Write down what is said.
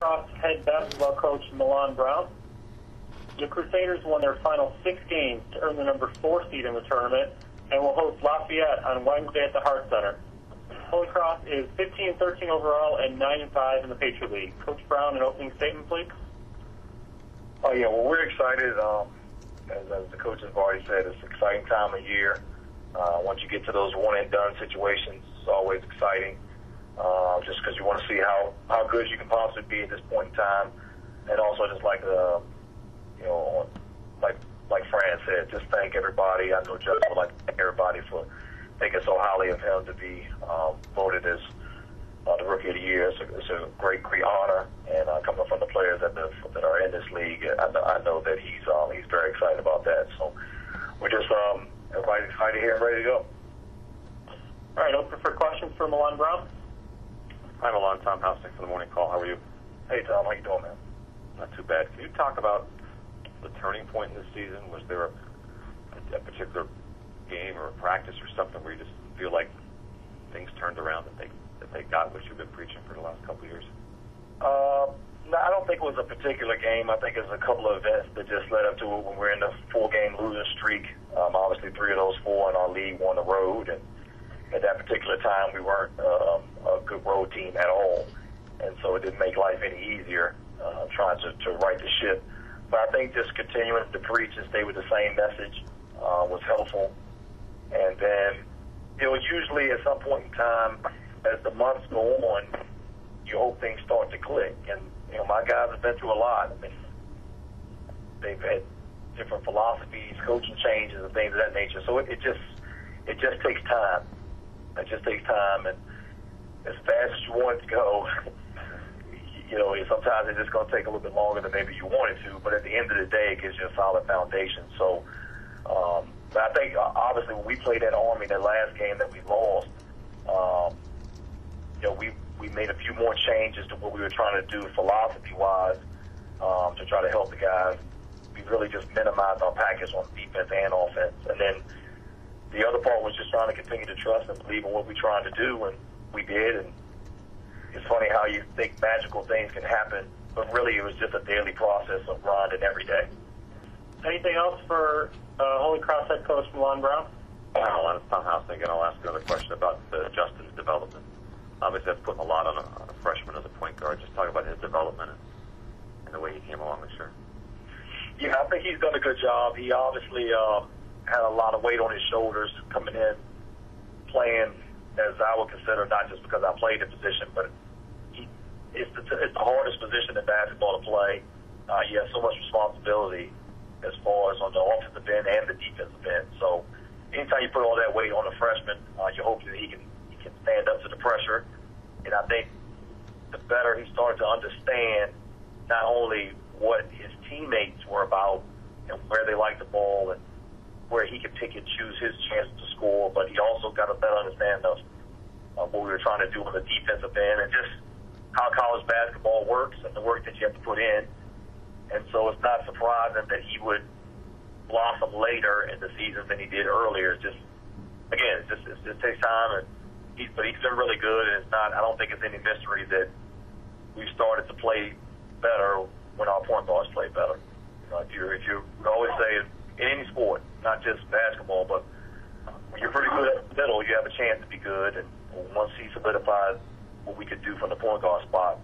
Cross head basketball coach Milan Brown. The Crusaders won their final 6 games to earn the number 4 seed in the tournament and will host Lafayette on Wednesday at the Hart Center. Holy Cross is 15-13 overall and 9-5 in the Patriot League. Coach Brown, an opening statement, please. Oh yeah, well we're excited. As the coaches have already said, it's an exciting time of year. Once you get to those one-and-done situations, it's always exciting. Just because you want to see how good you can possibly be at this point in time, and also just like like Fran said, just thank everybody. I know Justin would like to thank everybody for thinking so highly of him to be voted as the Rookie of the Year. It's a great honor, and coming from the players that are in this league, I know that he's very excited about that. So we're just everybody's excited here and ready to go. All right, open for questions for Milan Brown. Hi, Milan. Tom Housing for the Morning Call. How are you? Hey, Tom. How you doing, man? Not too bad. Can you talk about the turning point in this season? Was there a particular game or a practice or something where you just feel like things turned around, that they got what you've been preaching for the last couple of years? No, I don't think it was a particular game. I think it was a couple of events that just led up to it when we were in the 4-game losing streak. Obviously, 3 of those 4 in our league were on the road, and at that particular time, we weren't a good road team at all, and so it didn't make life any easier trying to right the ship. But I think just continuing to preach and stay with the same message was helpful. And then, usually at some point in time, as the months go on, you hope things start to click. And my guys have been through a lot. I mean, they've had different philosophies, coaching changes, and things of that nature. So it just takes time. It just takes time, and as fast as you want it to go, sometimes it's just going to take a little bit longer than maybe you want it to, but at the end of the day, it gives you a solid foundation. So, but I think, obviously, when we played at Army, that last game that we lost, we made a few more changes to what we were trying to do philosophy-wise to try to help the guys. We really just minimized our package on defense and offense, and then the other part was just trying to continue to trust and believe in what we're trying to do, and we did. And it's funny how you think magical things can happen, but really it was just a daily process of grinding every day. Anything else for Holy Cross head coach Milan Brown? Milan, it's Tom Housing again. I'll ask another question about Justin's development. Obviously, that's putting a lot on a freshman as a point guard. Just talk about his development and the way he came along this year. Yeah, I think he's done a good job. He obviously had a lot of weight on his shoulders coming in, playing as I would consider, not just because I played the position, but it's the hardest position in basketball to play. He has so much responsibility as far as on the offensive end and the defensive end. So anytime you put all that weight on a freshman, you hope that he can stand up to the pressure. And I think the better he started to understand not only what his teammates were about and where they liked the ball and where he could pick and choose his chances to score, but he also got a better understanding of what we were trying to do on the defensive end and just how college basketball works and the work that you have to put in. And so it's not surprising that he would blossom later in the season than he did earlier. It just takes time, but he's been really good, and it's not. I don't think it's any mystery that we've started to play better when our point guards play better. If you always say in any sport, not just basketball, but when you're pretty good at the middle, you have a chance to be good. And once he solidified what we could do from the point guard spot,